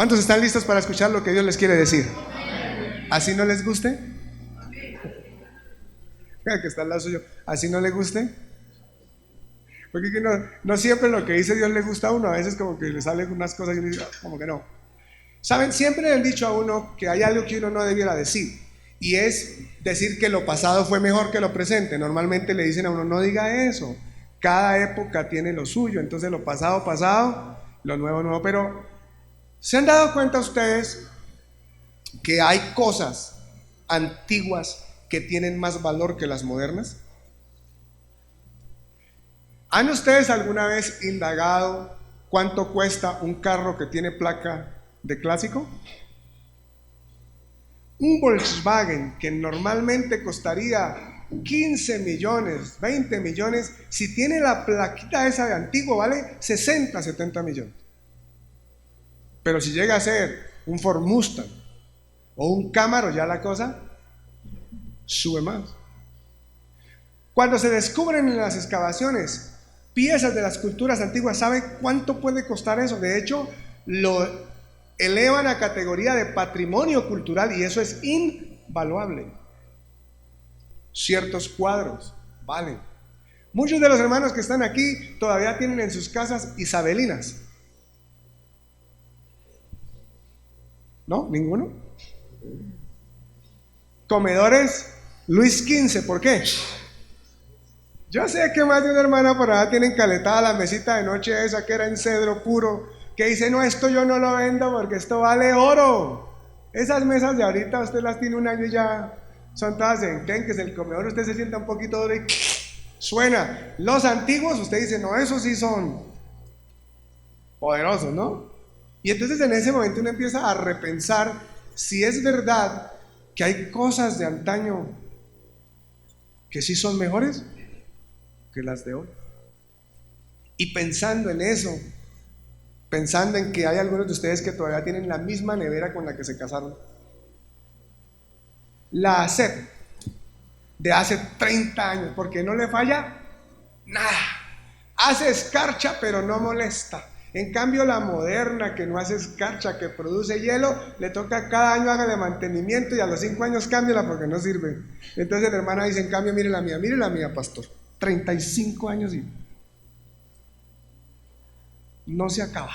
¿Cuántos están listos para escuchar lo que Dios les quiere decir? ¿Así no les guste? Que está al lado suyo. ¿Así no le guste? Porque no siempre lo que dice Dios le gusta a uno. A veces como que le salen unas cosas y uno dice, como que no. ¿Saben? Siempre le han dicho a uno que hay algo que uno no debiera decir. Y es decir que lo pasado fue mejor que lo presente. Normalmente le dicen a uno, no diga eso. Cada época tiene lo suyo. Entonces lo pasado, pasado, lo nuevo, nuevo. Pero ¿se han dado cuenta ustedes que hay cosas antiguas que tienen más valor que las modernas? ¿Han ustedes alguna vez indagado cuánto cuesta un carro que tiene placa de clásico? Un Volkswagen que normalmente costaría 15 millones, 20 millones, si tiene la plaquita esa de antiguo, vale 60, 70 millones. Pero si llega a ser un Ford Mustang o un Camaro, ya la cosa sube más. Cuando se descubren en las excavaciones piezas de las culturas antiguas, ¿sabe cuánto puede costar eso? De hecho, lo elevan a categoría de patrimonio cultural y eso es invaluable. Ciertos cuadros valen. Muchos de los hermanos que están aquí todavía tienen en sus casas isabelinas. ¿No? ¿Ninguno? Comedores Luis XV, ¿por qué? Yo sé que más de una hermana por allá tienen caletada la mesita de noche esa que era en cedro puro, que dice, no, esto yo no lo vendo porque esto vale oro. Esas mesas de ahorita usted las tiene un año y ya son todas enquenques. El comedor usted se sienta un poquito duro y suena. Los antiguos usted dice, no, esos sí son poderosos, ¿no? Y entonces en ese momento uno empieza a repensar si es verdad que hay cosas de antaño que sí son mejores que las de hoy. Y pensando en eso, pensando en que hay algunos de ustedes que todavía tienen la misma nevera con la que se casaron, la ACEP de hace 30 años, porque no le falla nada, hace escarcha pero no molesta. En cambio la moderna, que no hace escarcha, que produce hielo, le toca cada año hágale mantenimiento y a los 5 años cámbiala porque no sirve. Entonces la hermana dice, en cambio mire la mía, pastor, 35 años y no se acaba.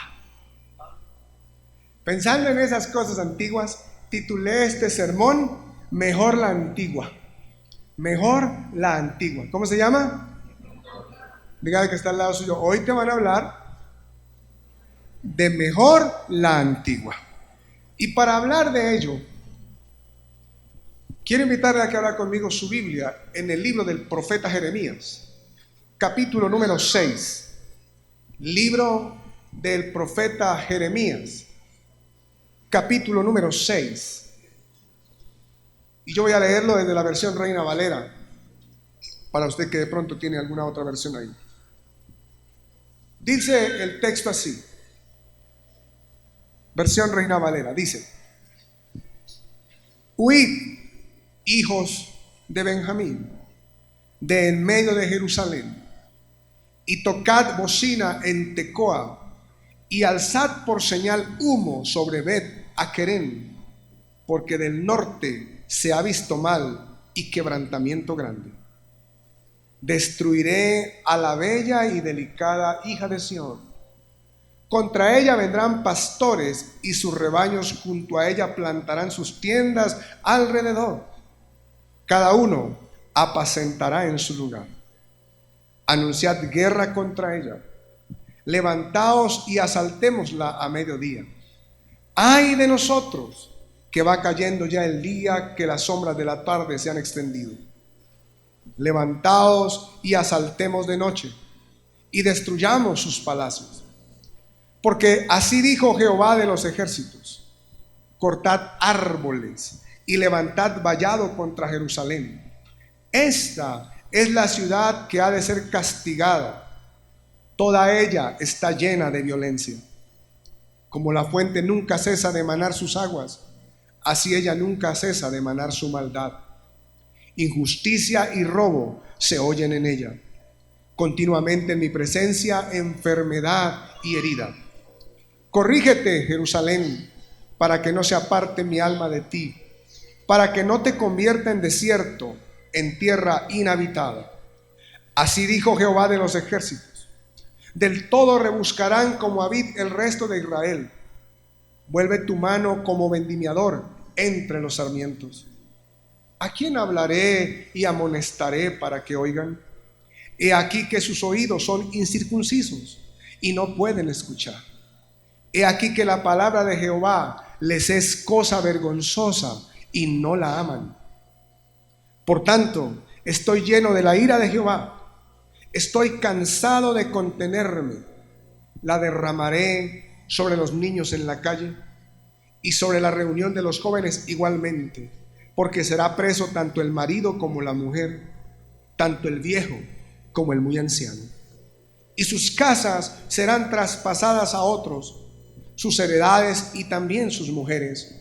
Pensando en esas cosas antiguas, titulé este sermón, Mejor la Antigua. Mejor la Antigua. ¿Cómo se llama? Dígale que está al lado suyo. Hoy te van a hablar de Mejor la Antigua. Y para hablar de ello, quiero invitarle a que abra conmigo su Biblia en el libro del profeta Jeremías, capítulo número 6. Libro del profeta Jeremías, capítulo número 6. Y yo voy a leerlo desde la versión Reina Valera, para usted que de pronto tiene alguna otra versión ahí. Dice el texto así, versión Reina Valera, dice: huid, hijos de Benjamín, de en medio de Jerusalén, y tocad bocina en Tecoa, y alzad por señal humo sobre Bet Aquerén, porque del norte se ha visto mal y quebrantamiento grande. Destruiré a la bella y delicada hija de Sión. Contra ella vendrán pastores y sus rebaños junto a ella plantarán sus tiendas alrededor. Cada uno apacentará en su lugar. Anunciad guerra contra ella. Levantaos y asaltémosla a mediodía. ¡Ay de nosotros! Que va cayendo ya el día, que las sombras de la tarde se han extendido. Levantaos y asaltemos de noche, y destruyamos sus palacios. Porque así dijo Jehová de los ejércitos: cortad árboles y levantad vallado contra Jerusalén. Esta es la ciudad que ha de ser castigada. Toda ella está llena de violencia. Como la fuente nunca cesa de manar sus aguas, así ella nunca cesa de manar su maldad. Injusticia y robo se oyen en ella. Continuamente en mi presencia enfermedad y herida. Corrígete, Jerusalén, para que no se aparte mi alma de ti, para que no te convierta en desierto, en tierra inhabitada. Así dijo Jehová de los ejércitos: del todo rebuscarán como a vid el resto de Israel. Vuelve tu mano como vendimiador entre los sarmientos. ¿A quién hablaré y amonestaré para que oigan? He aquí que sus oídos son incircuncisos y no pueden escuchar. He aquí que la palabra de Jehová les es cosa vergonzosa y no la aman. Por tanto, estoy lleno de la ira de Jehová. Estoy cansado de contenerme. La derramaré sobre los niños en la calle y sobre la reunión de los jóvenes igualmente, porque será preso tanto el marido como la mujer, tanto el viejo como el muy anciano. Y sus casas serán traspasadas a otros, sus heredades y también sus mujeres,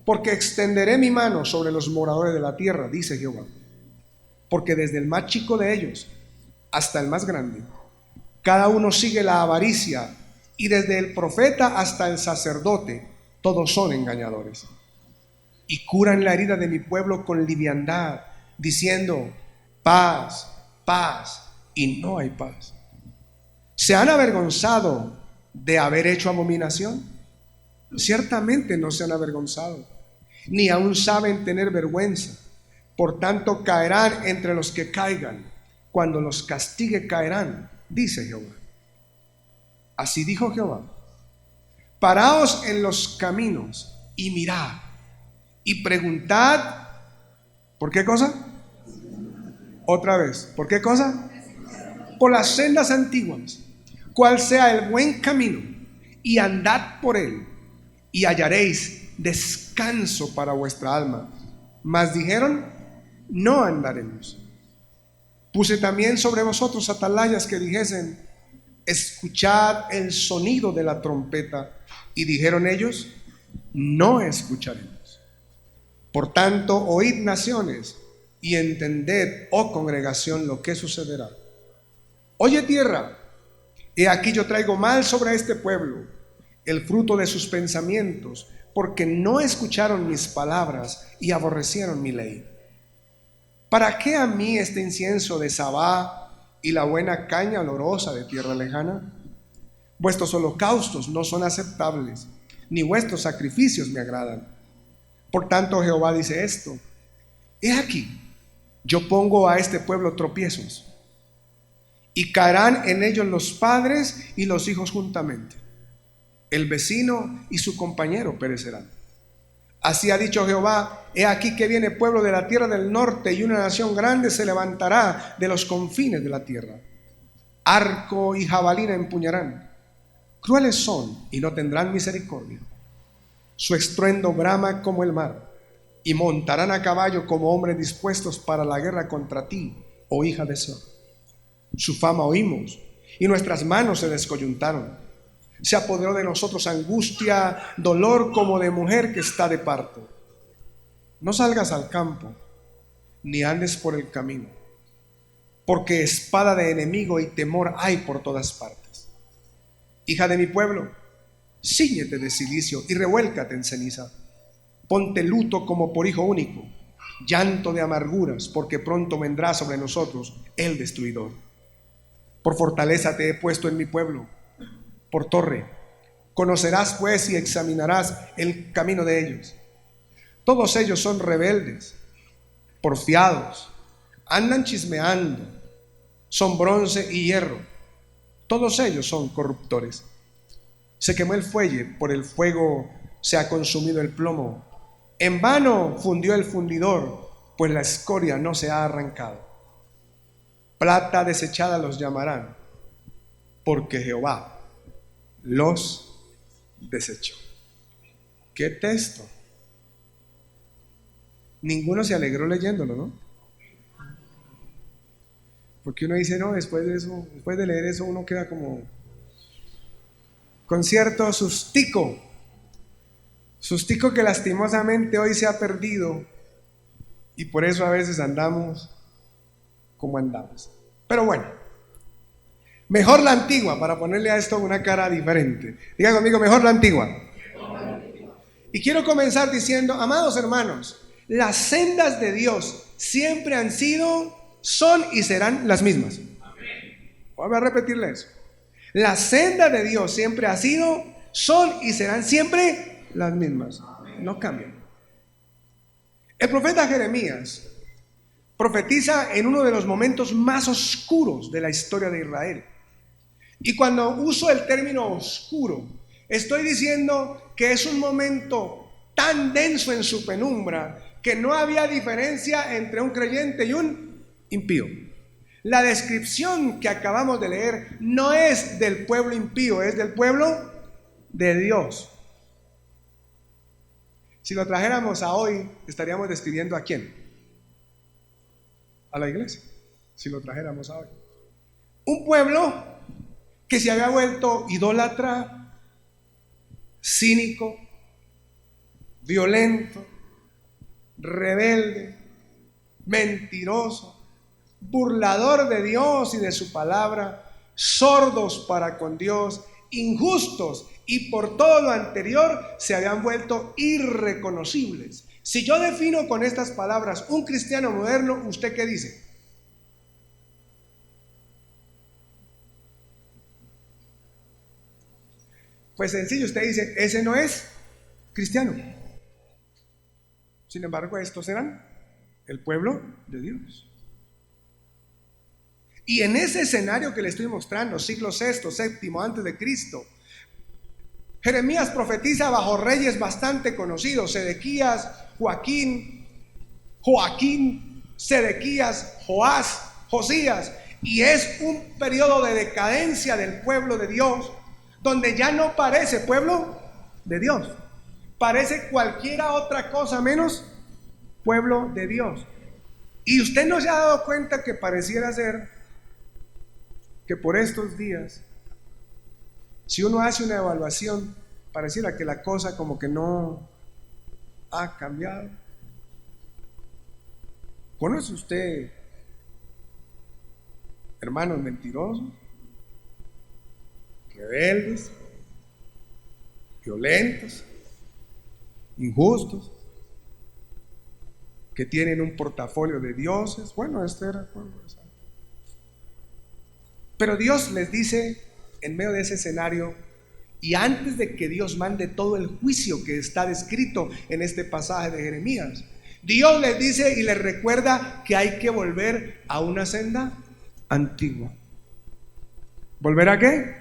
porque extenderé mi mano sobre los moradores de la tierra, dice Jehová. Porque desde el más chico de ellos hasta el más grande, cada uno sigue la avaricia, y desde el profeta hasta el sacerdote, todos son engañadores. Y curan la herida de mi pueblo con liviandad, diciendo: paz, paz, y no hay paz. ¿Se han avergonzado de haber hecho abominación? Ciertamente no se han avergonzado, ni aún saben tener vergüenza. Por tanto caerán entre los que caigan. Cuando los castigue caerán, dice Jehová. Así dijo Jehová: paraos en los caminos y mirad y preguntad. ¿Por qué cosa? Otra vez, ¿por qué cosa? Por las sendas antiguas, cuál sea el buen camino, y andad por él, y hallaréis descanso para vuestra alma. Mas dijeron: no andaremos. Puse también sobre vosotros atalayas que dijesen: escuchad el sonido de la trompeta. Y dijeron ellos: no escucharemos. Por tanto, oíd naciones, y entended, oh congregación, lo que sucederá. Oye tierra, he aquí yo traigo mal sobre este pueblo, el fruto de sus pensamientos, porque no escucharon mis palabras y aborrecieron mi ley. ¿Para qué a mí este incienso de Sabá y la buena caña olorosa de tierra lejana? Vuestros holocaustos no son aceptables, ni vuestros sacrificios me agradan. Por tanto Jehová dice esto: he aquí, yo pongo a este pueblo tropiezos, y caerán en ellos los padres y los hijos juntamente. El vecino y su compañero perecerán. Así ha dicho Jehová: he aquí que viene pueblo de la tierra del norte, y una nación grande se levantará de los confines de la tierra. Arco y jabalina empuñarán. Crueles son y no tendrán misericordia. Su estruendo brama como el mar, y montarán a caballo como hombres dispuestos para la guerra contra ti, oh hija de Sión. Su fama oímos, y nuestras manos se descoyuntaron. Se apoderó de nosotros angustia, dolor como de mujer que está de parto. No salgas al campo, ni andes por el camino, porque espada de enemigo y temor hay por todas partes. Hija de mi pueblo, cíñete de cilicio y revuélcate en ceniza. Ponte luto como por hijo único, llanto de amarguras, porque pronto vendrá sobre nosotros el destruidor. Por fortaleza te he puesto en mi pueblo, por torre. Conocerás pues y examinarás el camino de ellos. Todos ellos son rebeldes, porfiados, andan chismeando, son bronce y hierro. Todos ellos son corruptores. Se quemó el fuelle, por el fuego se ha consumido el plomo. En vano fundió el fundidor, pues la escoria no se ha arrancado. Plata desechada los llamarán, porque Jehová los desechó. ¿Qué texto? Ninguno se alegró leyéndolo, ¿no? Porque uno dice: no, después de eso, después de leer eso, uno queda como con cierto sustico que lastimosamente hoy se ha perdido, y por eso a veces andamos como andamos. Pero bueno, mejor la antigua, para ponerle a esto una cara diferente. Diga conmigo: mejor la antigua. Y quiero comenzar diciendo, amados hermanos, las sendas de Dios siempre han sido, son y serán las mismas. Voy a repetirle eso. Las sendas de Dios siempre ha sido, son y serán siempre las mismas. No cambian. El profeta Jeremías profetiza en uno de los momentos más oscuros de la historia de Israel. Y cuando uso el término oscuro, estoy diciendo que es un momento tan denso en su penumbra que no había diferencia entre un creyente y un impío. La descripción que acabamos de leer no es del pueblo impío, es del pueblo de Dios. Si lo trajéramos a hoy, estaríamos describiendo ¿a quién? A la iglesia. Si lo trajéramos a hoy. Un pueblo que se había vuelto idólatra, cínico, violento, rebelde, mentiroso, burlador de Dios y de su palabra, sordos para con Dios, injustos, y por todo lo anterior se habían vuelto irreconocibles. Si yo defino con estas palabras un cristiano moderno, ¿usted qué dice? Pues sencillo, usted dice, ese no es cristiano. Sin embargo, estos eran el pueblo de Dios. Y en ese escenario que le estoy mostrando, siglo VI, VII antes de Cristo, Jeremías profetiza bajo reyes bastante conocidos: Sedequías, Joaquín, Sedequías, Joás, Josías. Y es un periodo de decadencia del pueblo de Dios, donde ya no parece pueblo de Dios, parece cualquiera otra cosa menos pueblo de Dios. Y usted no se ha dado cuenta que pareciera ser que por estos días, si uno hace una evaluación, pareciera que la cosa como que no ha cambiado. ¿Conoce usted hermanos mentirosos, rebeldes, violentos, injustos, que tienen un portafolio de dioses? Bueno, este era el pueblo de Israel. Pero Dios les dice en medio de ese escenario, y antes de que Dios mande todo el juicio que está descrito en este pasaje de Jeremías, Dios les dice y les recuerda que hay que volver a una senda antigua. ¿Volver a qué?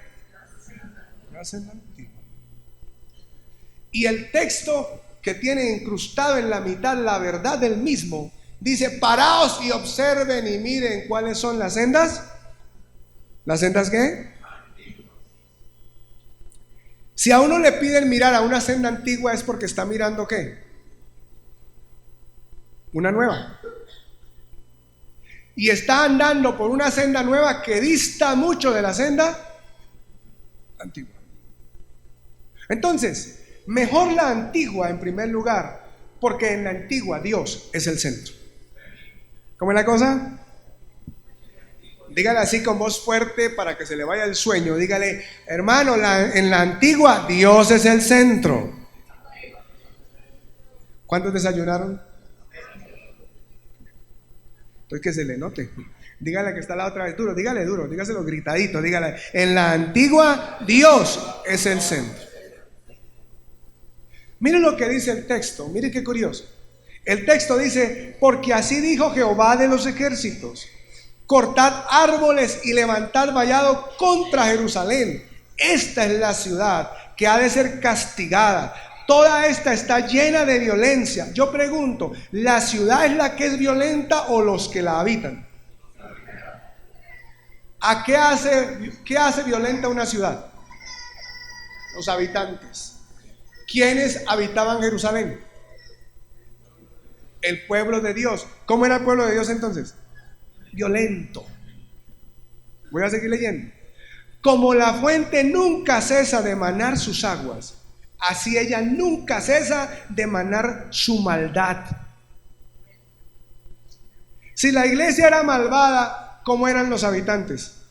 Una senda antigua. Y el texto que tiene incrustado en la mitad la verdad del mismo dice: paraos y observen y miren cuáles son las sendas. ¿Las sendas qué? Si a uno le piden mirar a una senda antigua, es porque está mirando ¿qué? Una nueva. Y está andando por una senda nueva que dista mucho de la senda antigua. Entonces, mejor la antigua en primer lugar, porque en la antigua Dios es el centro. ¿Cómo es la cosa? Dígale así con voz fuerte para que se le vaya el sueño. Dígale: hermano, en la antigua Dios es el centro. ¿Cuántos desayunaron? Entonces que se le note. Dígale que está la otra vez duro, dígaselo gritadito, dígale: en la antigua Dios es el centro. Miren lo que dice el texto, miren qué curioso. El texto dice: porque así dijo Jehová de los ejércitos, cortad árboles y levantad vallado contra Jerusalén. Esta es la ciudad que ha de ser castigada. Toda esta está llena de violencia. Yo pregunto, ¿la ciudad es la que es violenta o los que la habitan? ¿A qué hace violenta una ciudad? Los habitantes. ¿Quiénes habitaban Jerusalén? El pueblo de Dios. ¿Cómo era el pueblo de Dios entonces? Violento. Voy a seguir leyendo. Como la fuente nunca cesa de manar sus aguas, así ella nunca cesa de manar su maldad. Si la iglesia era malvada, ¿cómo eran los habitantes?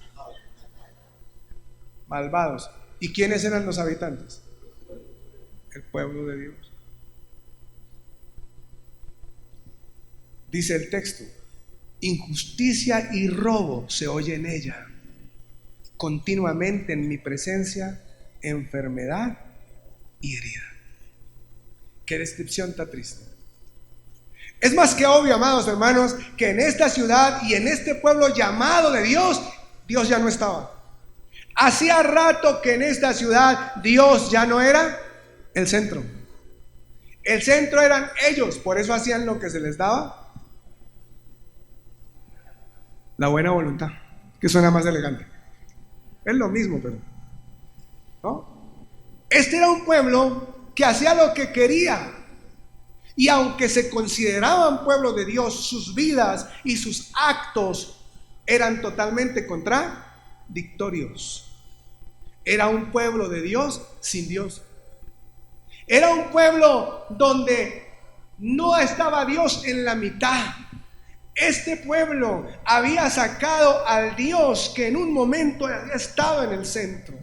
Malvados. ¿Y quiénes eran los habitantes? El pueblo de Dios. Dice el texto: injusticia y robo se oye en ella. Continuamente en mi presencia, enfermedad y herida. Qué descripción tan triste. Es más que obvio, amados hermanos, que en esta ciudad y en este pueblo llamado de Dios, Dios ya no estaba. Hacía rato que en esta ciudad Dios ya no era el centro. El centro eran ellos, por eso hacían lo que se les daba la buena voluntad, que suena más elegante. Es lo mismo, pero ¿no? Este era un pueblo que hacía lo que quería. Y aunque se consideraban pueblo de Dios, sus vidas y sus actos eran totalmente contradictorios. Era un pueblo de Dios sin Dios. Era un pueblo donde no estaba Dios en la mitad. Este pueblo había sacado al Dios que en un momento había estado en el centro.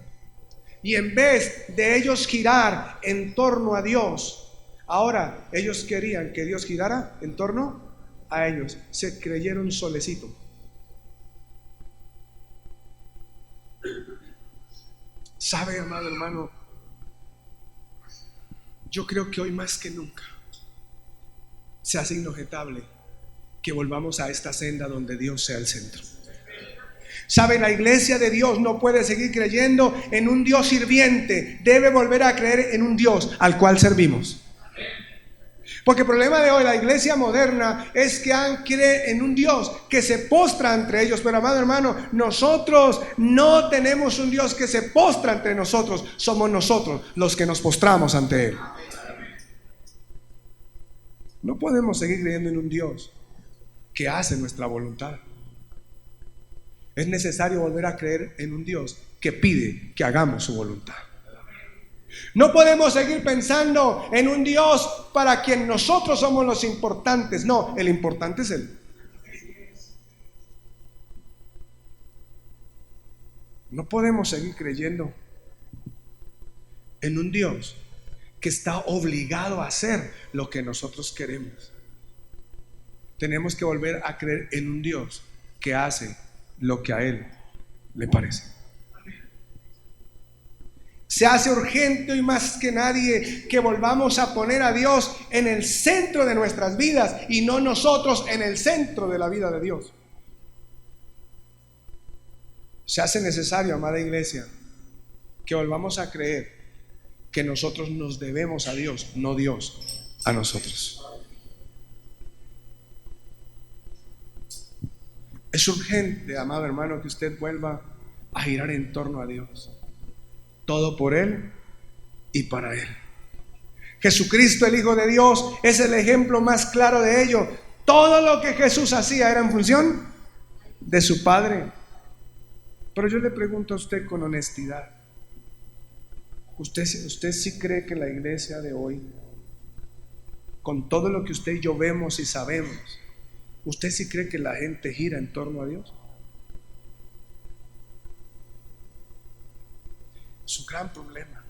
Y en vez de ellos girar en torno a Dios, ahora ellos querían que Dios girara en torno a ellos. Se creyeron solecito. ¿Sabe, amado hermano? Yo creo que hoy más que nunca se hace inobjetable que volvamos a esta senda donde Dios sea el centro. ¿Sabe? La iglesia de Dios no puede seguir creyendo en un Dios sirviente. Debe volver a creer en un Dios al cual servimos. Porque el problema de hoy, la iglesia moderna, es que cree en un Dios que se postra entre ellos. Pero amado hermano, nosotros no tenemos un Dios que se postra entre nosotros. Somos nosotros los que nos postramos ante Él. No podemos seguir creyendo en un Dios que hace nuestra voluntad. Es necesario volver a creer en un Dios que pide que hagamos su voluntad. No podemos seguir pensando en un Dios para quien nosotros somos los importantes. No, el importante es Él. No podemos seguir creyendo en un Dios que está obligado a hacer lo que nosotros queremos. Tenemos que volver a creer en un Dios que hace lo que a Él le parece. Se hace urgente hoy más que nadie que volvamos a poner a Dios en el centro de nuestras vidas y no nosotros en el centro de la vida de Dios. Se hace necesario, amada iglesia, que volvamos a creer que nosotros nos debemos a Dios, no Dios a nosotros. Es urgente, amado hermano, que usted vuelva a girar en torno a Dios. Todo por Él y para Él. Jesucristo, el Hijo de Dios, es el ejemplo más claro de ello. Todo lo que Jesús hacía era en función de su Padre. Pero yo le pregunto a usted con honestidad, ¿usted sí cree que la iglesia de hoy, con todo lo que usted y yo vemos y sabemos, usted sí cree que la gente gira en torno a Dios? Es un gran problema.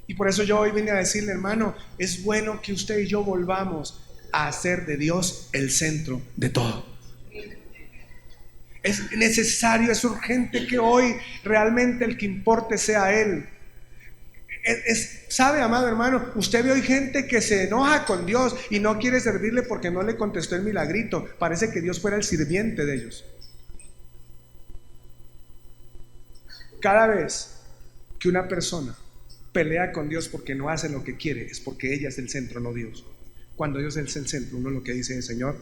Y por eso yo hoy vine a decirle, hermano, es bueno que usted y yo volvamos a hacer de Dios el centro de todo. Es necesario, es urgente que hoy realmente el que importe sea Él. ¿Sabe, amado hermano? Usted ve hoy gente que se enoja con Dios y no quiere servirle porque no le contestó el milagrito. Parece que Dios fuera el sirviente de ellos. Cada vez que una persona pelea con Dios porque no hace lo que quiere, es porque ella es el centro, no Dios. Cuando Dios es el centro, uno lo que dice es: Señor,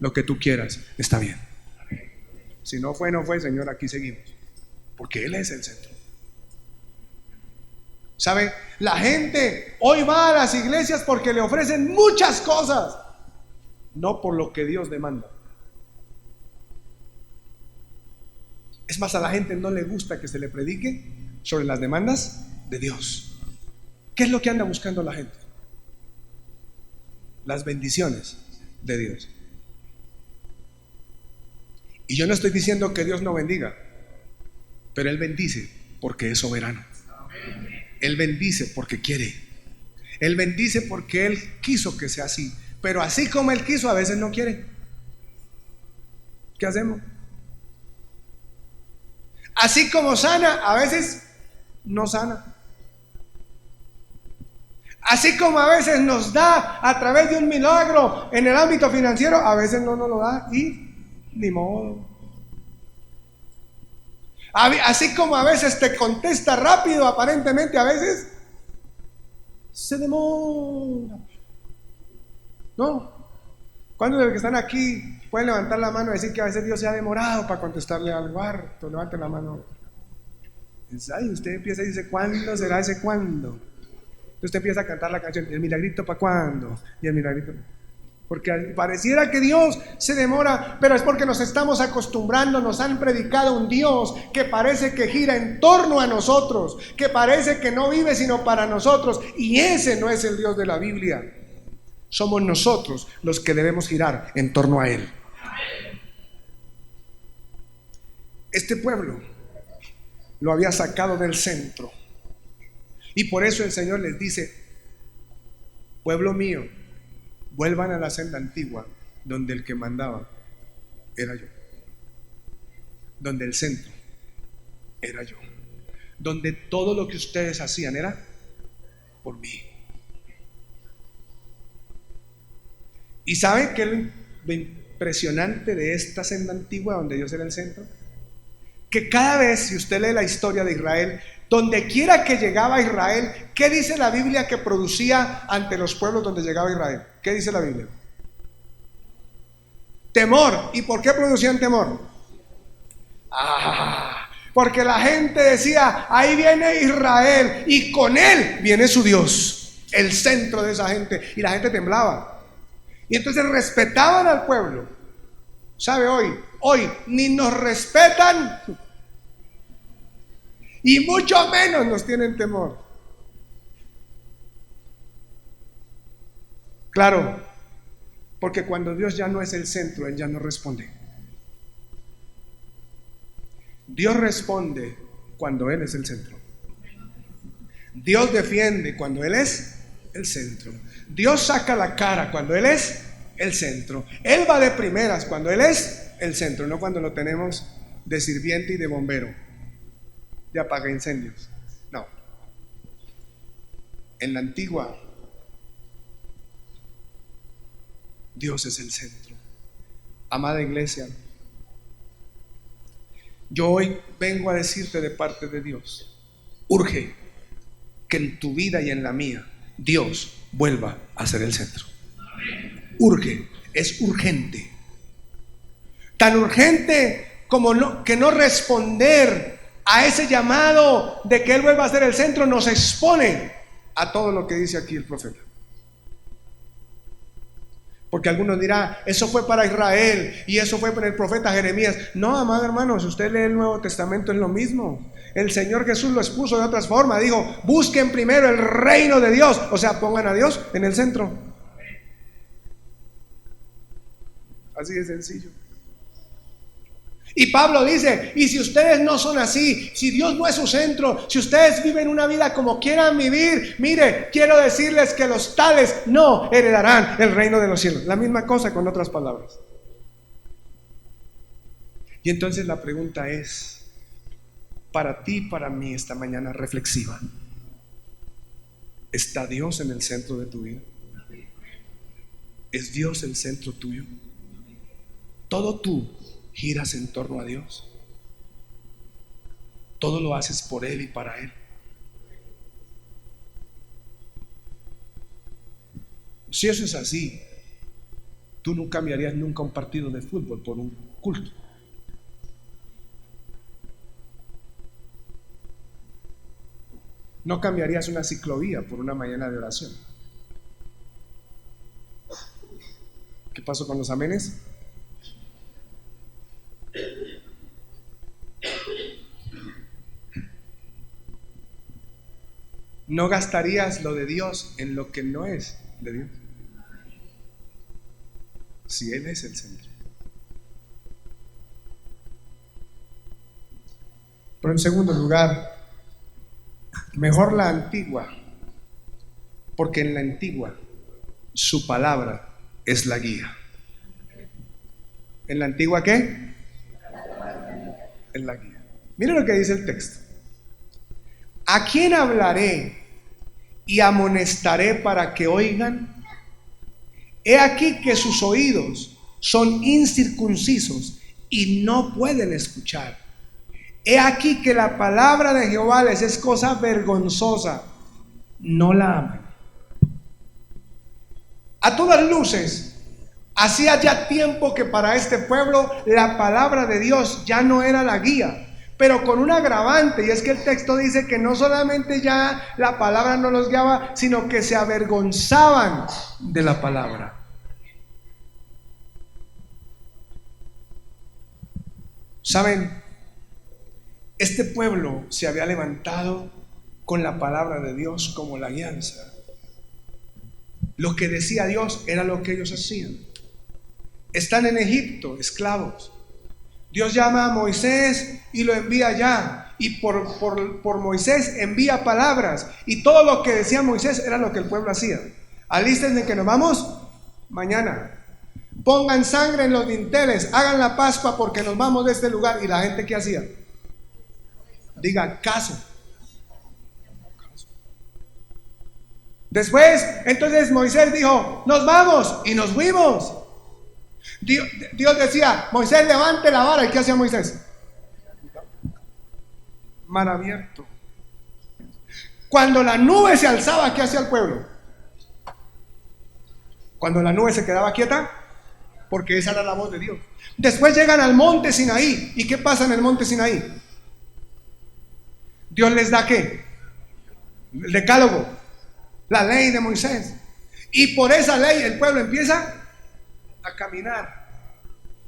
lo que tú quieras está bien. Si no fue, no fue, Señor, aquí seguimos, porque Él es el centro. ¿Sabe? La gente hoy va a las iglesias porque le ofrecen muchas cosas, no por lo que Dios demanda. Es más, a la gente no le gusta que se le predique sobre las demandas de Dios. ¿Qué es lo que anda buscando la gente? Las bendiciones de Dios. Y yo no estoy diciendo que Dios no bendiga, pero Él bendice porque es soberano. Él bendice porque quiere. Él bendice porque Él quiso que sea así. Pero así como Él quiso, a veces no quiere. ¿Qué hacemos? Así como sana, a veces no sana. Así como a veces nos da a través de un milagro en el ámbito financiero, a veces no nos lo da y ni modo. Así como a veces te contesta rápido, aparentemente a veces se demora. ¿No? ¿Cuántos de los que están aquí pueden levantar la mano y decir que a veces Dios se ha demorado para contestarle algo? Harto, levanten la mano. Ay, usted empieza y dice, ¿cuándo será ese cuándo? Entonces usted empieza a cantar la canción, ¿el milagrito para cuándo? Y el milagrito, porque pareciera que Dios se demora, pero es porque nos estamos acostumbrando. Nos han predicado un Dios que parece que gira en torno a nosotros, que parece que no vive sino para nosotros, y ese no es el Dios de la Biblia. Somos nosotros los que debemos girar en torno a Él. Este pueblo lo había sacado del centro, y por eso el Señor les dice: pueblo mío, vuelvan a la senda antigua, donde el que mandaba era yo, donde el centro era yo, donde todo lo que ustedes hacían era por mí. ¿Y saben qué es lo impresionante de esta senda antigua donde Dios era el centro? Que cada vez, si usted lee la historia de Israel, donde quiera que llegaba Israel, ¿qué dice la Biblia que producía ante los pueblos donde llegaba Israel? ¿Qué dice la Biblia? Temor. ¿Y por qué producían temor? Porque la gente decía: ahí viene Israel y con él viene su Dios, el centro de esa gente, y la gente temblaba. Y entonces respetaban al pueblo. ¿Sabe? Hoy ni nos respetan y mucho menos nos tienen temor. Claro, porque cuando Dios ya no es el centro, Él ya no responde. Dios responde cuando Él es el centro. Dios defiende cuando Él es el centro. Dios saca la cara cuando Él es el centro. Él va de primeras cuando Él es el centro, no cuando lo tenemos de sirviente y de bombero, de apaga incendios. No. En la antigua, Dios es el centro. Amada iglesia, yo hoy vengo a decirte de parte de Dios: urge que en tu vida y en la mía Dios vuelva a ser el centro. Urge, es urgente. Tan urgente como que no responder a ese llamado de que Él vuelva a ser el centro nos expone a todo lo que dice aquí el profeta. Porque algunos dirán: eso fue para Israel y eso fue para el profeta Jeremías. No, amado hermano, si usted lee el Nuevo Testamento es lo mismo. El Señor Jesús lo expuso de otras formas. Dijo: busquen primero el reino de Dios. O sea, pongan a Dios en el centro. Así de sencillo. Y Pablo dice: y si ustedes no son así, si Dios no es su centro, si ustedes viven una vida como quieran vivir, mire, quiero decirles que los tales no heredarán el reino de los cielos. La misma cosa con otras palabras. Y entonces la pregunta es, para ti y para mí esta mañana reflexiva: ¿está Dios en el centro de tu vida? ¿Es Dios el centro tuyo? ¿Todo tú giras en torno a Dios? ¿Todo lo haces por Él y para Él? Si eso es así, tú no cambiarías nunca un partido de fútbol por un culto. No cambiarías una ciclovía por una mañana de oración. ¿Qué pasó con los amenes? No gastarías lo de Dios en lo que no es de Dios, si Él es el centro. Pero en segundo lugar, mejor la antigua, porque en la antigua su palabra es la guía. ¿En la antigua qué? Es la guía. Mire lo que dice el texto. ¿A quién hablaré y amonestaré para que oigan? He aquí que sus oídos son incircuncisos y no pueden escuchar. He aquí que la palabra de Jehová les es cosa vergonzosa, no la aman. A todas luces, hacía ya tiempo que para este pueblo la palabra de Dios ya no era la guía, pero con un agravante, y es que el texto dice que no solamente ya la palabra no los guiaba, sino que se avergonzaban de la palabra. ¿Saben? Este pueblo se había levantado con la palabra de Dios como la guianza. Lo que decía Dios era lo que ellos hacían. Están en Egipto, esclavos. Dios llama a Moisés y lo envía allá. Y por Moisés envía palabras. Y todo lo que decía Moisés era lo que el pueblo hacía. Alístense que nos vamos mañana. Pongan sangre en los dinteles, hagan la Pascua porque nos vamos de este lugar. ¿Y la gente qué hacía? Diga, caso. Después, entonces Moisés dijo, nos vamos, y nos fuimos. Dios decía, Moisés, levante la vara. ¿Y qué hacía Moisés? Mar abierto. Cuando la nube se alzaba, ¿qué hacía el pueblo? Cuando la nube se quedaba quieta, porque esa era la voz de Dios. Después llegan al monte Sinaí. ¿Y qué pasa en el monte Sinaí? Dios les da ¿qué? El decálogo, la ley de Moisés. Y por esa ley el pueblo empieza a caminar.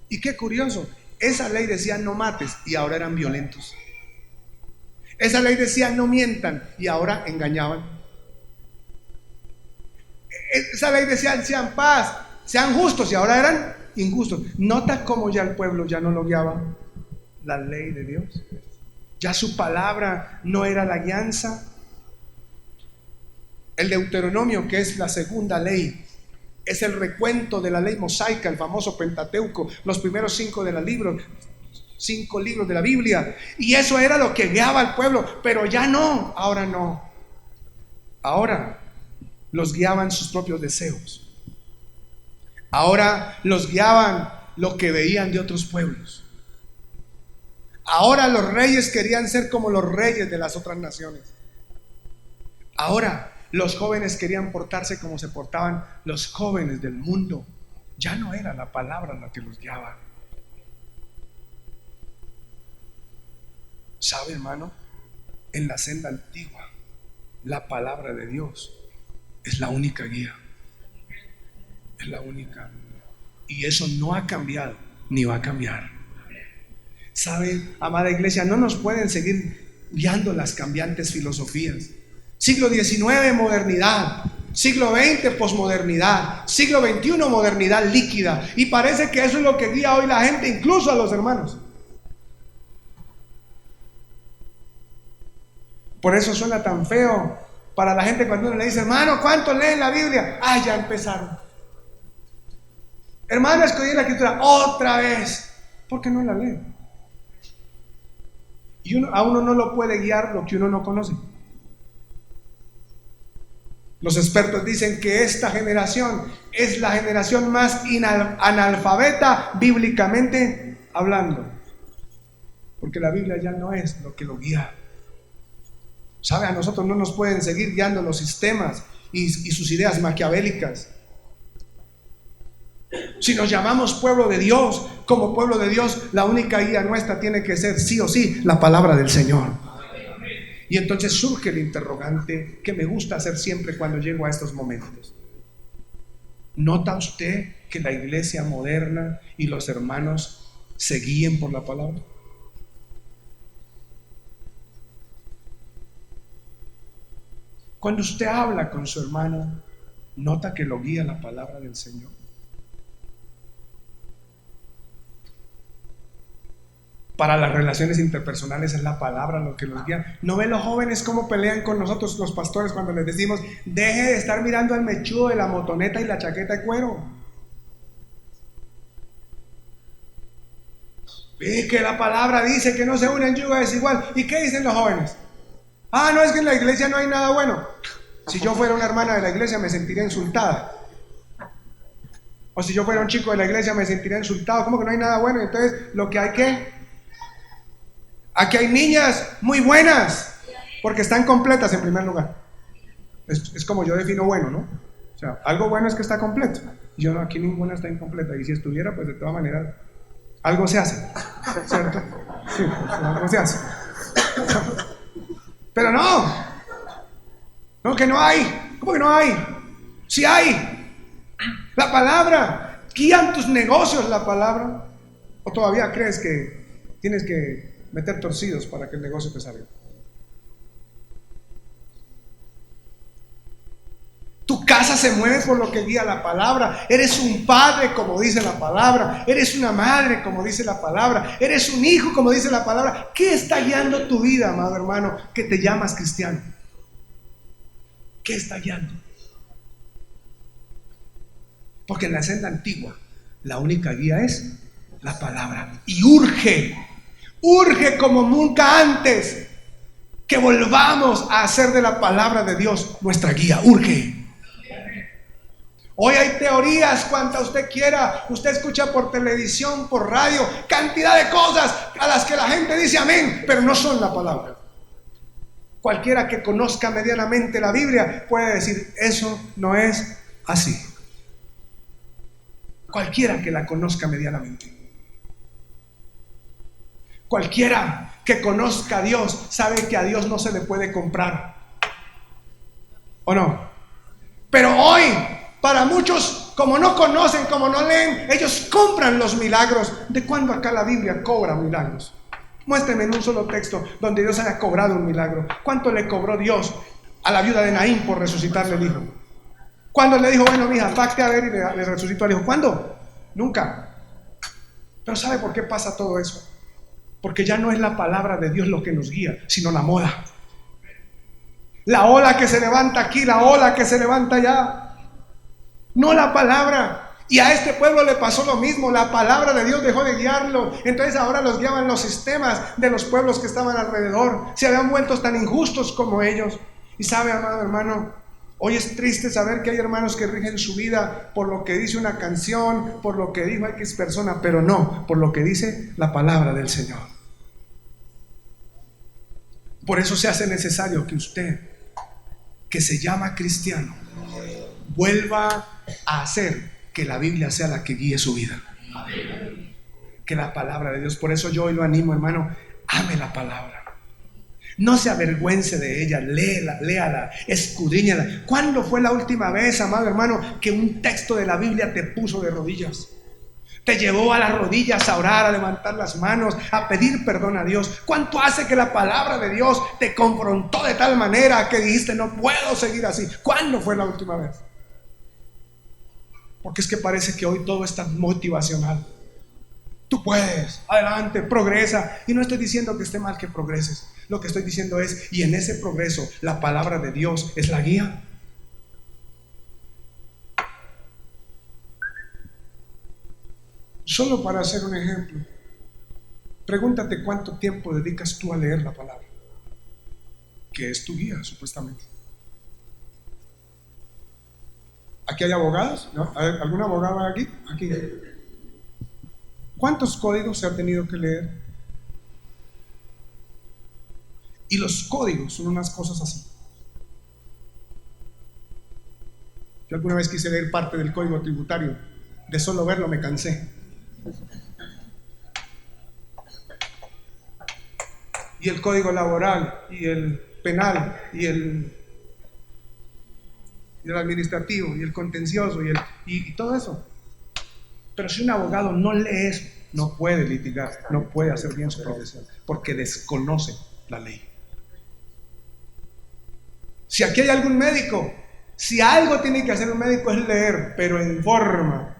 Y qué curioso, esa ley decía no mates y ahora eran violentos. Esa ley decía no mientan y ahora engañaban. Esa ley decía sean paz, sean justos y ahora eran injustos. Nota cómo ya el pueblo ya no lo guiaba la ley de Dios. Ya su palabra no era la guianza. El Deuteronomio, que es la segunda ley, es el recuento de la ley mosaica, el famoso Pentateuco, los primeros 5 de la libros, 5 libros de la Biblia. Y eso era lo que guiaba al pueblo, pero ya no, ahora no. Ahora los guiaban sus propios deseos. Ahora los guiaban lo que veían de otros pueblos. Ahora los reyes querían ser como los reyes de las otras naciones. Ahora los jóvenes querían portarse como se portaban los jóvenes del mundo. Ya no era la palabra la que los guiaba. ¿Sabe, hermano? En la senda antigua, la palabra de Dios es la única guía. Es la única. Y eso no ha cambiado, ni va a cambiar. ¿Saben, amada iglesia? No nos pueden seguir guiando las cambiantes filosofías. Siglo XIX, modernidad. Siglo XX, posmodernidad. Siglo XXI, modernidad líquida. Y parece que eso es lo que guía hoy la gente, incluso a los hermanos. Por eso suena tan feo para la gente cuando uno le dice, hermano, ¿cuánto leen la Biblia? Ah, ya empezaron. Hermano, escogí la escritura otra vez. ¿Por qué no la leen? Y a uno no lo puede guiar lo que uno no conoce. Los expertos dicen que esta generación es la generación más analfabeta bíblicamente hablando, porque la Biblia ya no es lo que lo guía. ¿Sabe? A nosotros no nos pueden seguir guiando los sistemas y sus ideas maquiavélicas. Si nos llamamos pueblo de Dios, como pueblo de Dios, la única guía nuestra tiene que ser sí o sí la palabra del Señor. Y entonces surge el interrogante que me gusta hacer siempre cuando llego a estos momentos. ¿Nota usted que la iglesia moderna y los hermanos se guíen por la palabra? Cuando usted habla con su hermano, ¿nota que lo guía la palabra del Señor? Para las relaciones interpersonales es la palabra lo que los guía. ¿No ven los jóvenes cómo pelean con nosotros los pastores cuando les decimos, deje de estar mirando al mechudo de la motoneta y la chaqueta de cuero? Y que la palabra dice que no se une en yugo desigual. ¿Y qué dicen los jóvenes? No, es que en la iglesia no hay nada bueno. Si yo fuera una hermana de la iglesia me sentiría insultada. O si yo fuera un chico de la iglesia me sentiría insultado. ¿Cómo que no hay nada bueno? Entonces, lo que hay que... Aquí hay niñas muy buenas, porque están completas en primer lugar. Es como yo defino bueno, ¿no? O sea, algo bueno es que está completo. Y yo no, aquí ninguna está incompleta. Y si estuviera, pues de todas maneras, algo se hace, ¿cierto? Sí, pues, algo se hace. Pero no, que no hay. ¿Cómo que no hay? Sí hay. La palabra, guían tus negocios la palabra. ¿O todavía crees que tienes que meter torcidos para que el negocio te salga? Tu casa se mueve por lo que guía la palabra. Eres un padre como dice la palabra. Eres una madre como dice la palabra. Eres un hijo como dice la palabra. ¿Qué está guiando tu vida, amado hermano, que te llamas cristiano? ¿Qué está guiando? Porque en la senda antigua la única guía es la palabra. Y urge como nunca antes que volvamos a hacer de la palabra de Dios nuestra guía. Urge. Hoy hay teorías cuantas usted quiera. Usted escucha por televisión, por radio, cantidad de cosas a las que la gente dice amén, pero no son la palabra. Cualquiera que conozca medianamente la Biblia puede decir, eso no es así. Cualquiera que la conozca medianamente. Cualquiera que conozca a Dios sabe que a Dios no se le puede comprar. ¿O no? Pero hoy, para muchos, como no conocen, como no leen, ellos compran los milagros. ¿De cuándo acá la Biblia cobra milagros? Muéstrame en un solo texto donde Dios haya cobrado un milagro. ¿Cuánto le cobró Dios a la viuda de Naín por resucitarle el hijo? ¿Cuándo le dijo, bueno, mija, pacte a ver y le resucitó al hijo? ¿Cuándo? Nunca. Pero ¿sabe por qué pasa todo eso? Porque ya no es la palabra de Dios lo que nos guía, sino la moda. La ola que se levanta aquí, la ola que se levanta allá. No la palabra. Y a este pueblo le pasó lo mismo. La palabra de Dios dejó de guiarlo. Entonces ahora los guiaban los sistemas de los pueblos que estaban alrededor. Se habían vuelto tan injustos como ellos. Y sabe, amado hermano, hoy es triste saber que hay hermanos que rigen su vida por lo que dice una canción, por lo que dijo X persona, pero no por lo que dice la palabra del Señor. Por eso se hace necesario que usted, que se llama cristiano, vuelva a hacer que la Biblia sea la que guíe su vida. Que la palabra de Dios. Por eso yo hoy lo animo, hermano, ame la palabra. No se avergüence de ella, léala, escudriñala. ¿Cuándo fue la última vez, amado hermano, que un texto de la Biblia te puso de rodillas? Te llevó a las rodillas a orar, a levantar las manos, a pedir perdón a Dios. ¿Cuánto hace que la palabra de Dios te confrontó de tal manera que dijiste, no puedo seguir así? ¿Cuándo fue la última vez? Porque es que parece que hoy todo es tan motivacional. Tú puedes, adelante, progresa. Y no estoy diciendo que esté mal que progreses. Lo que estoy diciendo es, y en ese progreso, la palabra de Dios es la guía. Solo para hacer un ejemplo, pregúntate cuánto tiempo dedicas tú a leer la palabra, que es tu guía, supuestamente. ¿Aquí hay abogados? ¿No? ¿Algún abogado aquí? Aquí. ¿Cuántos códigos se ha tenido que leer? Y los códigos son unas cosas así. Yo alguna vez quise leer parte del código tributario. De solo verlo me cansé. Y el código laboral, y el penal, y el administrativo, y el contencioso, y todo eso. Pero si un abogado no lee eso, no puede litigar, no puede hacer bien su profesión, porque desconoce la ley. Si aquí hay algún médico, si algo tiene que hacer un médico es leer, pero en forma.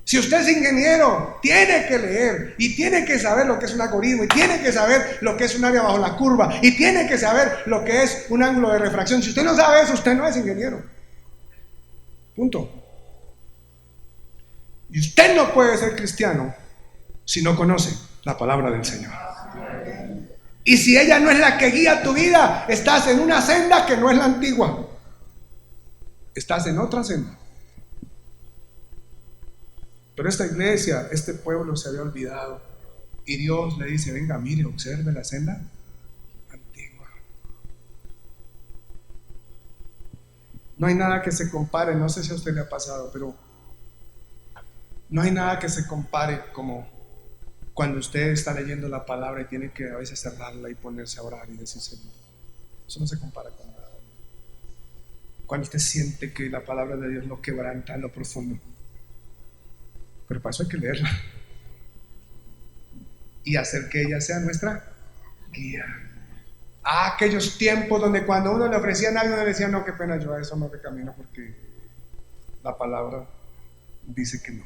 Si usted es ingeniero, tiene que leer y tiene que saber lo que es un algoritmo y tiene que saber lo que es un área bajo la curva y tiene que saber lo que es un ángulo de refracción. Si usted no sabe eso, usted no es ingeniero. Punto. Y usted no puede ser cristiano si no conoce la palabra del Señor. Y si ella no es la que guía tu vida, estás en una senda que no es la antigua. Estás en otra senda. Pero esta iglesia, este pueblo se había olvidado. Y Dios le dice, venga, mire, observe la senda antigua. No hay nada que se compare, no sé si a usted le ha pasado, pero no hay nada que se compare como cuando usted está leyendo la palabra y tiene que a veces cerrarla y ponerse a orar y decir, Señor, eso no se compara con nada. Cuando usted siente que la palabra de Dios lo quebranta en lo profundo. Pero para eso hay que leerla y hacer que ella sea nuestra guía. Aquellos tiempos donde cuando uno le ofrecía a alguien, le decía, no, qué pena, yo a eso no recamino porque la palabra dice que no.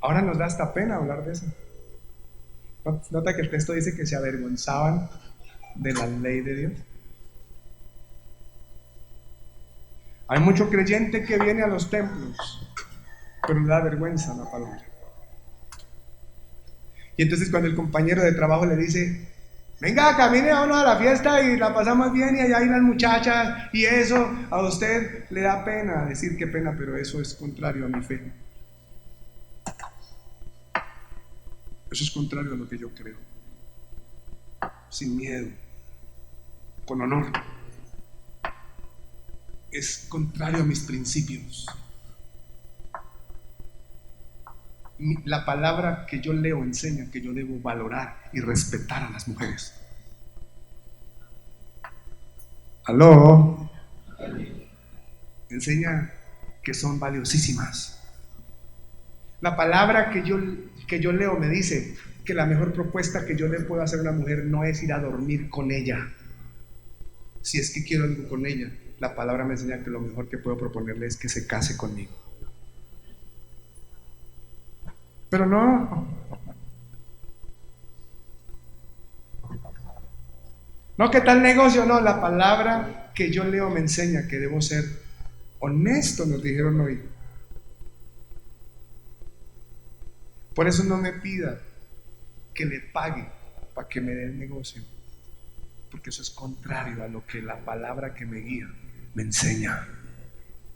Ahora nos da hasta pena hablar de eso. Nota que el texto dice que se avergonzaban de la ley de Dios. Hay mucho creyente que viene a los templos, pero le da vergüenza la palabra. Y entonces cuando el compañero de trabajo le dice, venga, camine a uno a la fiesta y la pasamos bien y allá hay las muchachas y eso, a usted le da pena decir qué pena, pero eso es contrario a mi fe. Eso es contrario a lo que yo creo. Sin miedo, con honor. Es contrario a mis principios. La palabra que yo leo enseña que yo debo valorar y respetar a las mujeres. ¿Aló? Enseña que son valiosísimas. La palabra que yo leo me dice que la mejor propuesta que yo le puedo hacer a una mujer no es ir a dormir con ella. Si es que quiero algo con ella, la palabra me enseña que lo mejor que puedo proponerle es que se case conmigo. Pero no, ¿qué tal negocio? No, la palabra que yo leo me enseña que debo ser honesto, nos dijeron hoy. Por eso no me pida que le pague para que me dé el negocio, porque eso es contrario a lo que la palabra que me guía me enseña.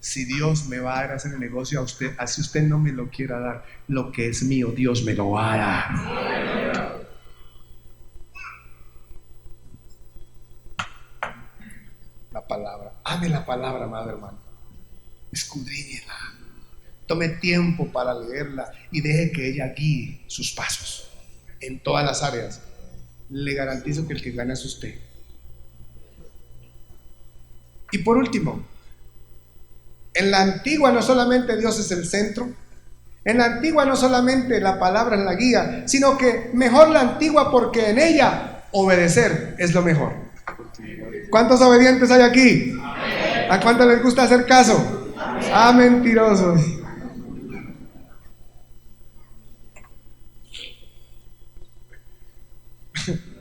Si Dios me va a dar ese negocio a usted, así usted no me lo quiera dar, lo que es mío, Dios me lo va a dar. La palabra, ame la palabra, amado hermano, escudriñela, tome tiempo para leerla y deje que ella guíe sus pasos en todas las áreas. Le garantizo que el que gana es usted. Y por último, en la antigua no solamente Dios es el centro, en la antigua no solamente la palabra es la guía, sino que mejor la antigua porque en ella obedecer es lo mejor. ¿Cuántos obedientes hay aquí? ¿A cuántos les gusta hacer caso? Ah, mentirosos.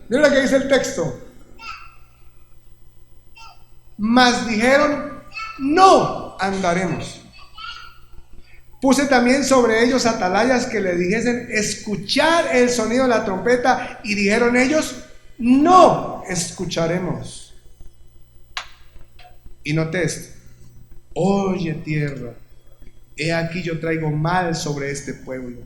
Mira lo que dice el texto. Mas dijeron, no andaremos. Puse también sobre ellos atalayas que le dijesen escuchar el sonido de la trompeta, y dijeron ellos, no escucharemos. Y noté esto: oye tierra, he aquí yo traigo mal sobre este pueblo,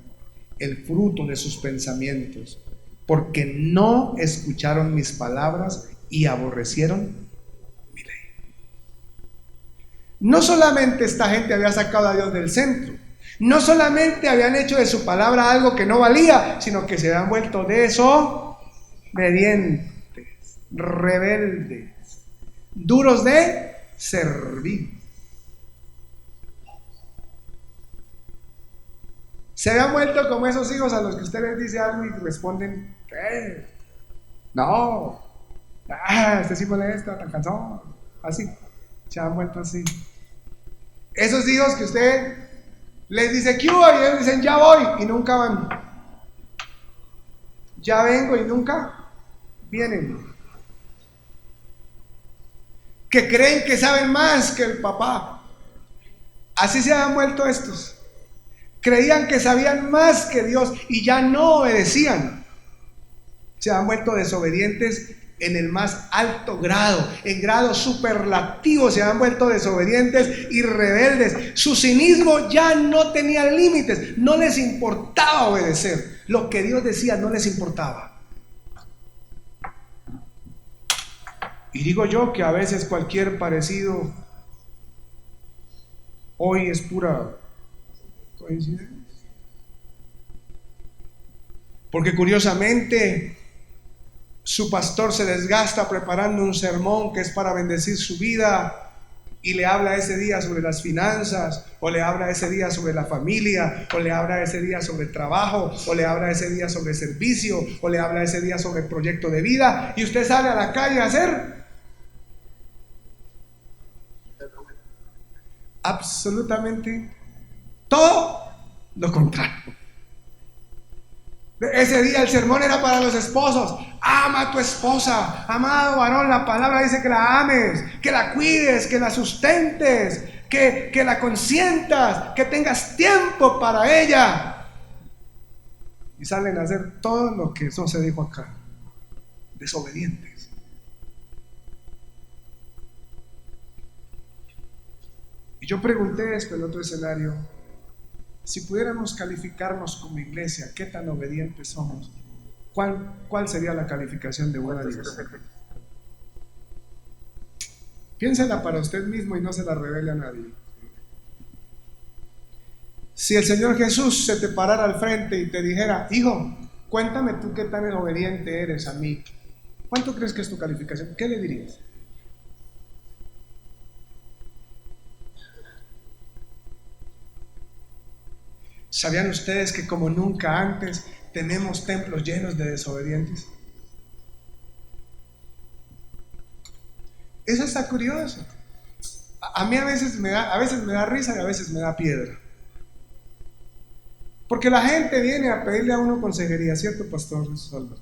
el fruto de sus pensamientos, porque no escucharon mis palabras y aborrecieron mi ley. No solamente esta gente había sacado a Dios del centro, no solamente habían hecho de su palabra algo que no valía, sino que se habían vuelto desobedientes, rebeldes, duros de servir. Se habían vuelto como esos hijos a los que usted les dice algo y responden, ¿qué? No, este sí molesta, tan cansado, así. Se han vuelto así. Esos hijos que usted les dice, ¿qué hubo? Y ellos dicen, ya voy, y nunca van. Ya vengo y nunca vienen. Que creen que saben más que el papá. Así se han vuelto estos. Creían que sabían más que Dios y ya no obedecían. Se han vuelto desobedientes en el más alto grado, en grado superlativo. Se han vuelto desobedientes y rebeldes. Su cinismo ya no tenía límites. No les importaba obedecer. Lo que Dios decía no les importaba. Y digo yo que a veces cualquier parecido hoy es pura coincidencia. Porque curiosamente su pastor se desgasta preparando un sermón que es para bendecir su vida y le habla ese día sobre las finanzas, o le habla ese día sobre la familia, o le habla ese día sobre el trabajo, o le habla ese día sobre servicio, o le habla ese día sobre el proyecto de vida, y usted sale a la calle a hacer absolutamente todo lo contrario. Ese día el sermón era para los esposos. Ama a tu esposa, amado varón. La palabra dice que la ames, que la cuides, que la sustentes, que la consientas, que tengas tiempo para ella. Y salen a hacer todo lo que eso se dijo acá. Desobedientes. Y yo pregunté esto en otro escenario: si pudiéramos calificarnos como iglesia, ¿qué tan obedientes somos? ¿Cuál sería la calificación de buena iglesia? Piénsela para usted mismo y no se la revele a nadie. Si el Señor Jesús se te parara al frente y te dijera: hijo, cuéntame tú qué tan obediente eres a mí, ¿cuánto crees que es tu calificación? ¿Qué le dirías? ¿Sabían ustedes que como nunca antes tenemos templos llenos de desobedientes? Eso está curioso. A mí a veces me da risa y a veces me da piedra. Porque la gente viene a pedirle a uno consejería, ¿cierto, pastor Jesús Alberto?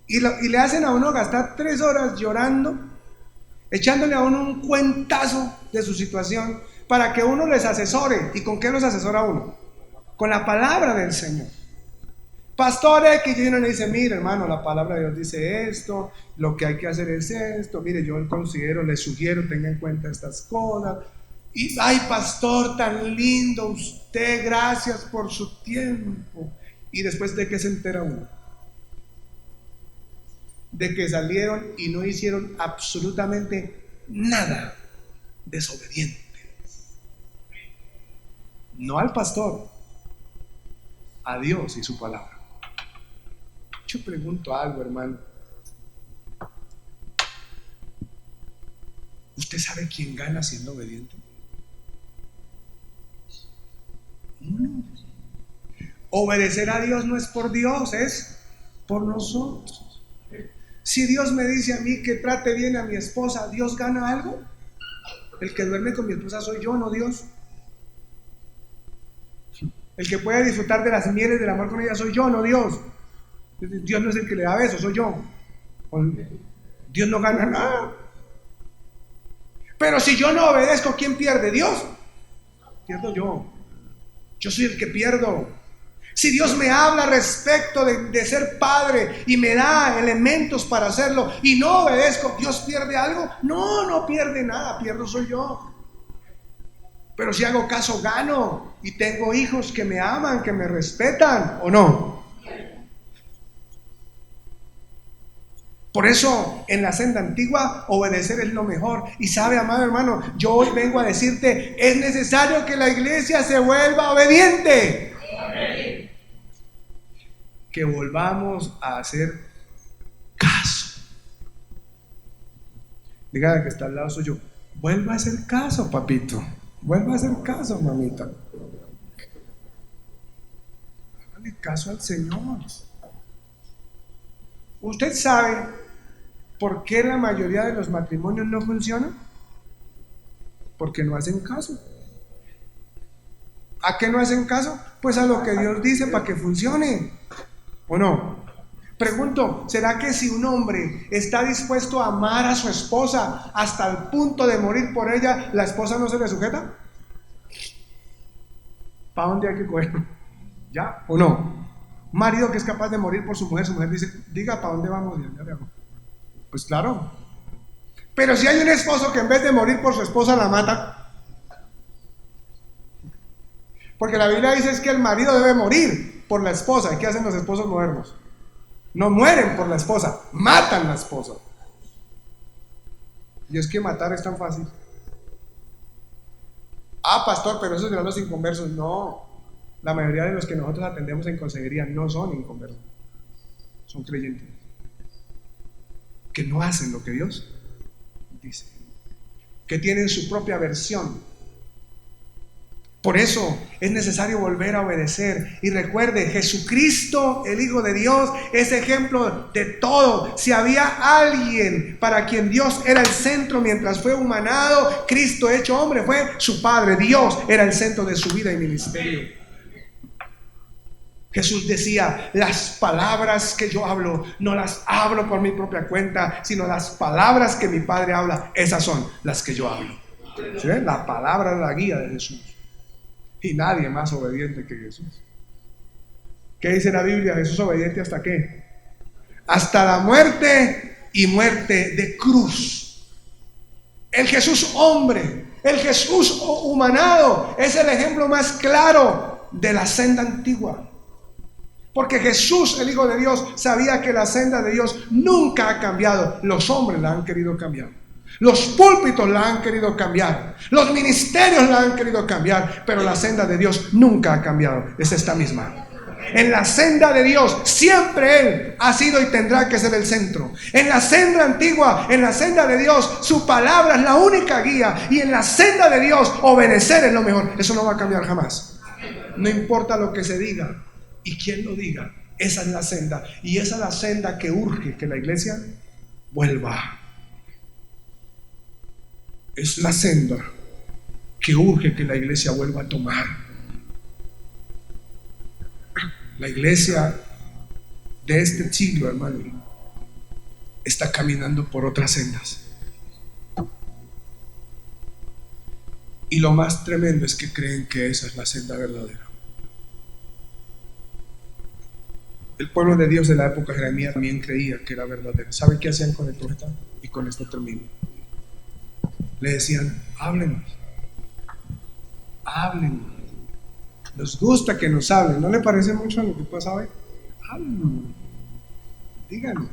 Y le hacen a uno gastar 3 horas llorando, echándole a uno un cuentazo de su situación, para que uno les asesore. ¿Y con qué los asesora uno? Con la palabra del Señor. Pastor X, y uno le dice: mire, hermano, la palabra de Dios dice esto, lo que hay que hacer es esto, mire, yo considero, le sugiero, tenga en cuenta estas cosas. Y ay, pastor, tan lindo usted, gracias por su tiempo. Y después, ¿de qué se entera uno? De que salieron y no hicieron absolutamente nada. Desobedientes. No al pastor, a Dios y su palabra. Yo pregunto algo, hermano. ¿Usted sabe quién gana siendo obediente? Obedecer a Dios no es por Dios, es por nosotros. Si Dios me dice a mí que trate bien a mi esposa, ¿Dios gana algo? El que duerme con mi esposa soy yo, no Dios. El que puede disfrutar de las mieles del amor con ella soy yo, no Dios. Dios no es el que le da besos, soy yo. Dios no gana nada. Pero si yo no obedezco, ¿quién pierde? ¿Dios? Pierdo yo. Yo soy el que pierdo. Si Dios me habla respecto de ser padre y me da elementos para hacerlo y no obedezco, ¿Dios pierde algo? No, no pierde nada, pierdo soy yo. Pero si hago caso, gano. Y tengo hijos que me aman, que me respetan, ¿o no? Por eso, en la senda antigua, obedecer es lo mejor. Y sabe, amado hermano, yo hoy vengo a decirte: es necesario que la iglesia se vuelva obediente. Que volvamos a hacer caso. Diga que está al lado suyo: vuelva a hacer caso, papito. Vuelva a hacer caso, mamita. Hágale caso al Señor. ¿Usted sabe por qué la mayoría de los matrimonios no funcionan? Porque no hacen caso. ¿A qué no hacen caso? Pues a lo que Dios dice para que funcione. ¿O no? Pregunto, ¿será que si un hombre está dispuesto a amar a su esposa hasta el punto de morir por ella, la esposa no se le sujeta? ¿Para dónde hay que coger? ¿Ya o no? Un marido que es capaz de morir por su mujer dice, diga, ¿para dónde vamos? Ya le hago. Pues claro. Pero si hay un esposo que en vez de morir por su esposa la mata, porque la Biblia dice es que el marido debe morir por la esposa. ¿Y qué hacen los esposos modernos? No mueren por la esposa, matan a la esposa. Y es que matar es tan fácil. Ah, pastor, pero esos eran los inconversos. No, la mayoría de los que nosotros atendemos en consejería no son inconversos, son creyentes que no hacen lo que Dios dice, que tienen su propia versión. Por eso es necesario volver a obedecer. Y recuerde, Jesucristo, el Hijo de Dios, es ejemplo de todo. Si había alguien para quien Dios era el centro mientras fue humanado, Cristo hecho hombre fue su Padre. Dios era el centro de su vida y ministerio. Jesús decía, las palabras que yo hablo, no las hablo por mi propia cuenta, sino las palabras que mi Padre habla, esas son las que yo hablo. ¿Sí ven? La palabra es la guía de Jesús. Y nadie más obediente que Jesús. ¿Qué dice la Biblia? Jesús obediente ¿hasta qué? Hasta la muerte, y muerte de cruz. El Jesús hombre, el Jesús humanado, es el ejemplo más claro de la senda antigua. Porque Jesús, el Hijo de Dios, sabía que la senda de Dios nunca ha cambiado. Los hombres la han querido cambiar. Los púlpitos la han querido cambiar, los ministerios la han querido cambiar, pero la senda de Dios nunca ha cambiado, es esta misma. En la senda de Dios siempre Él ha sido y tendrá que ser el centro. En la senda antigua, en la senda de Dios, su palabra es la única guía, y en la senda de Dios obedecer es lo mejor. Eso no va a cambiar jamás. No importa lo que se diga y quién lo diga, esa es la senda, y esa es la senda que urge que la iglesia vuelva. Es la senda que urge que la iglesia vuelva a tomar. La iglesia de este siglo, hermano, está caminando por otras sendas. Y lo más tremendo es que creen que esa es la senda verdadera. El pueblo de Dios de la época de Jeremías también creía que era verdadera. ¿Saben qué hacían con el profeta? Y con esto termino. Le decían, háblenos, háblenos. Nos gusta que nos hablen. ¿No le parece mucho a lo que pasa hoy? Háblenos, díganos.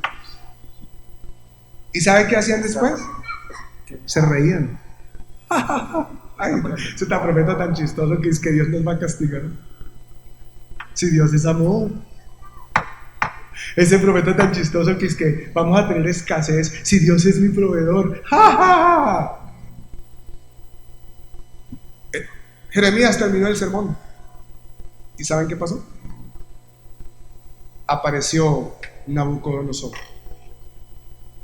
¿Y sabe qué hacían después? Se reían. Ay, ese tan profeta tan chistoso que es que Dios nos va a castigar. Si Dios es amor. Ese profeta tan chistoso que es que vamos a tener escasez si Dios es mi proveedor. ¡Ja, ja, ja! Jeremías terminó el sermón. ¿Y saben qué pasó? Apareció Nabucodonosor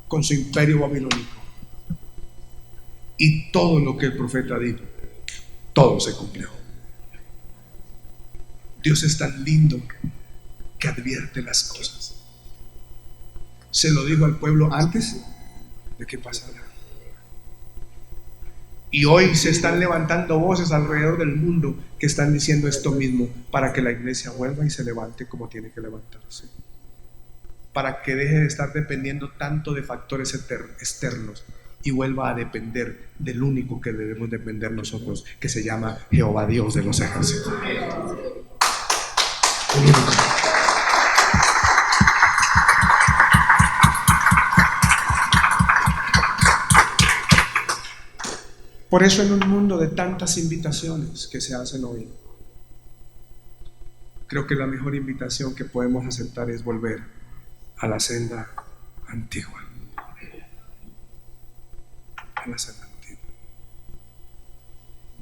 con su imperio babilónico. Y todo lo que el profeta dijo, todo se cumplió. Dios es tan lindo que advierte las cosas. Se lo dijo al pueblo antes de que pasara. Y hoy se están levantando voces alrededor del mundo que están diciendo esto mismo, para que la iglesia vuelva y se levante como tiene que levantarse, para que deje de estar dependiendo tanto de factores externos y vuelva a depender del único que debemos depender nosotros, que se llama Jehová Dios de los ejércitos. El único. Por eso, en un mundo de tantas invitaciones que se hacen hoy, creo que la mejor invitación que podemos aceptar es volver a la senda antigua. A la senda antigua.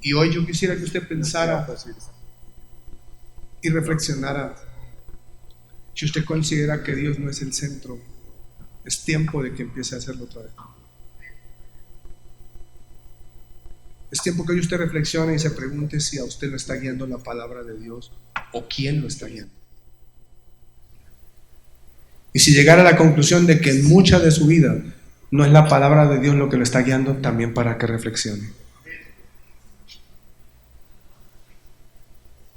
Y hoy yo quisiera que usted pensara y reflexionara. Si usted considera que Dios no es el centro, es tiempo de que empiece a hacerlo otra vez. Es tiempo que hoy usted reflexione y se pregunte si a usted lo está guiando la palabra de Dios o quién lo está guiando. Y si llegara a la conclusión de que en mucha de su vida no es la palabra de Dios lo que lo está guiando, también para que reflexione.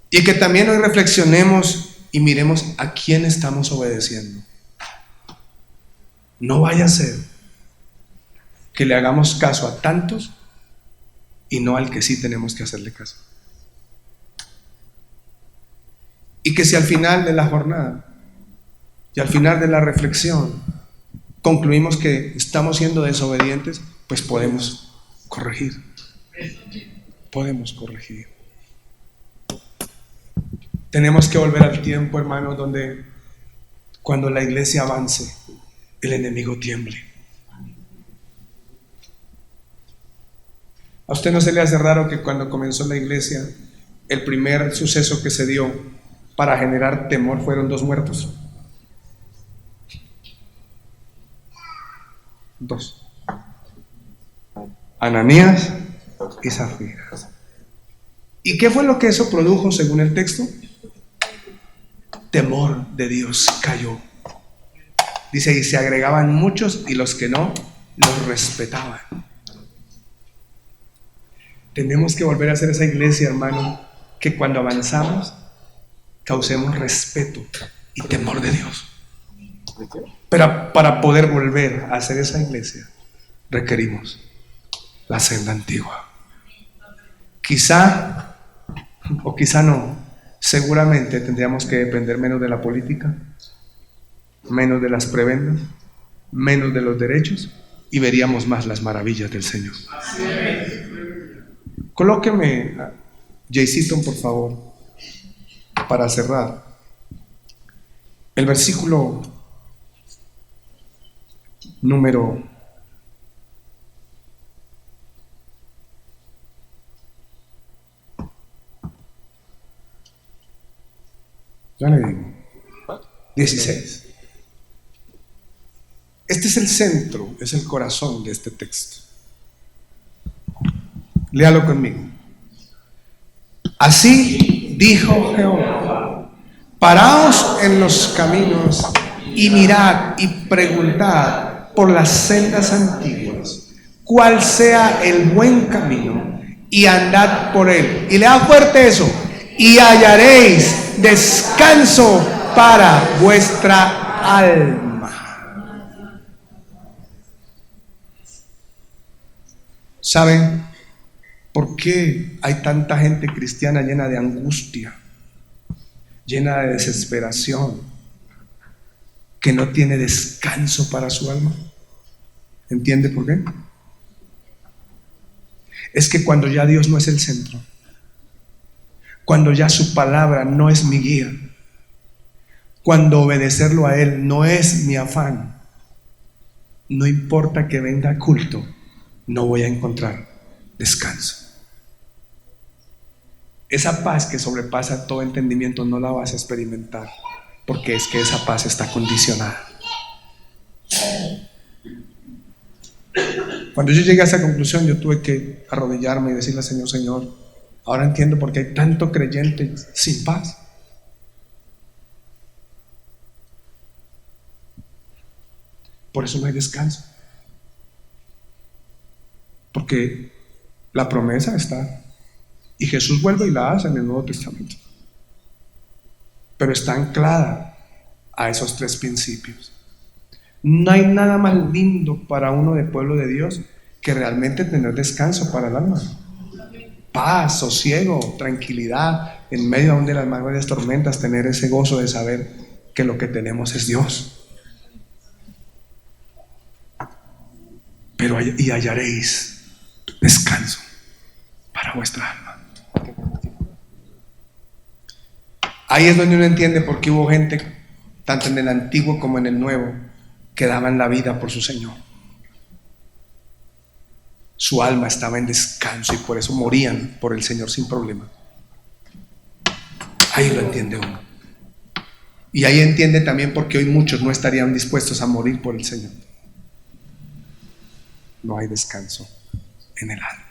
Y que también hoy reflexionemos y miremos a quién estamos obedeciendo. No vaya a ser que le hagamos caso a tantos y no al que sí tenemos que hacerle caso. Y que si al final de la jornada y al final de la reflexión concluimos que estamos siendo desobedientes, pues podemos corregir. Podemos corregir. Tenemos que volver al tiempo, hermanos, donde cuando la iglesia avance, el enemigo tiemble. ¿A usted no se le hace raro que cuando comenzó la iglesia, el primer suceso que se dio para generar temor fueron 2 muertos? 2. Ananías y Zafira. ¿Y qué fue lo que eso produjo según el texto? Temor de Dios cayó. Dice, y se agregaban muchos y los que no, los respetaban. Tenemos que volver a hacer esa iglesia, hermano, que cuando avanzamos causemos respeto y temor de Dios. Pero para poder volver a hacer esa iglesia requerimos la senda antigua. Quizá, o quizá no, seguramente tendríamos que depender menos de la política, menos de las prebendas, menos de los derechos, y veríamos más las maravillas del Señor. Colóqueme, Jaycito, por favor, para cerrar. El versículo número 16. Este es el centro, es el corazón de este texto. Léalo conmigo. Así dijo Jehová: paraos en los caminos y mirad y preguntad por las sendas antiguas, cuál sea el buen camino, y andad por él. Y lea fuerte eso: y hallaréis descanso para vuestra alma. ¿Saben por qué hay tanta gente cristiana llena de angustia, llena de desesperación, que no tiene descanso para su alma? ¿Entiende por qué? Es que cuando ya Dios no es el centro, cuando ya su palabra no es mi guía, cuando obedecerlo a Él no es mi afán, no importa que venga culto, no voy a encontrar descanso. Esa paz que sobrepasa todo entendimiento no la vas a experimentar, porque es que esa paz está condicionada. Cuando yo llegué a esa conclusión, yo tuve que arrodillarme y decirle al Señor: Señor, ahora entiendo por qué hay tanto creyente sin paz. Por eso no hay descanso. Porque la promesa está, y Jesús vuelve y la hace en el Nuevo Testamento, pero está anclada a esos 3 principios. No hay nada más lindo para uno de pueblo de Dios que realmente tener descanso para el alma. Paz, sosiego, tranquilidad en medio aún de las más grandes tormentas, tener ese gozo de saber que lo que tenemos es Dios. Pero y hallaréis descanso para vuestra alma. Ahí es donde uno entiende por qué hubo gente, tanto en el Antiguo como en el Nuevo, que daban la vida por su Señor. Su alma estaba en descanso y por eso morían por el Señor sin problema. Ahí lo entiende uno. Y ahí entiende también por qué hoy muchos no estarían dispuestos a morir por el Señor. No hay descanso en el alma.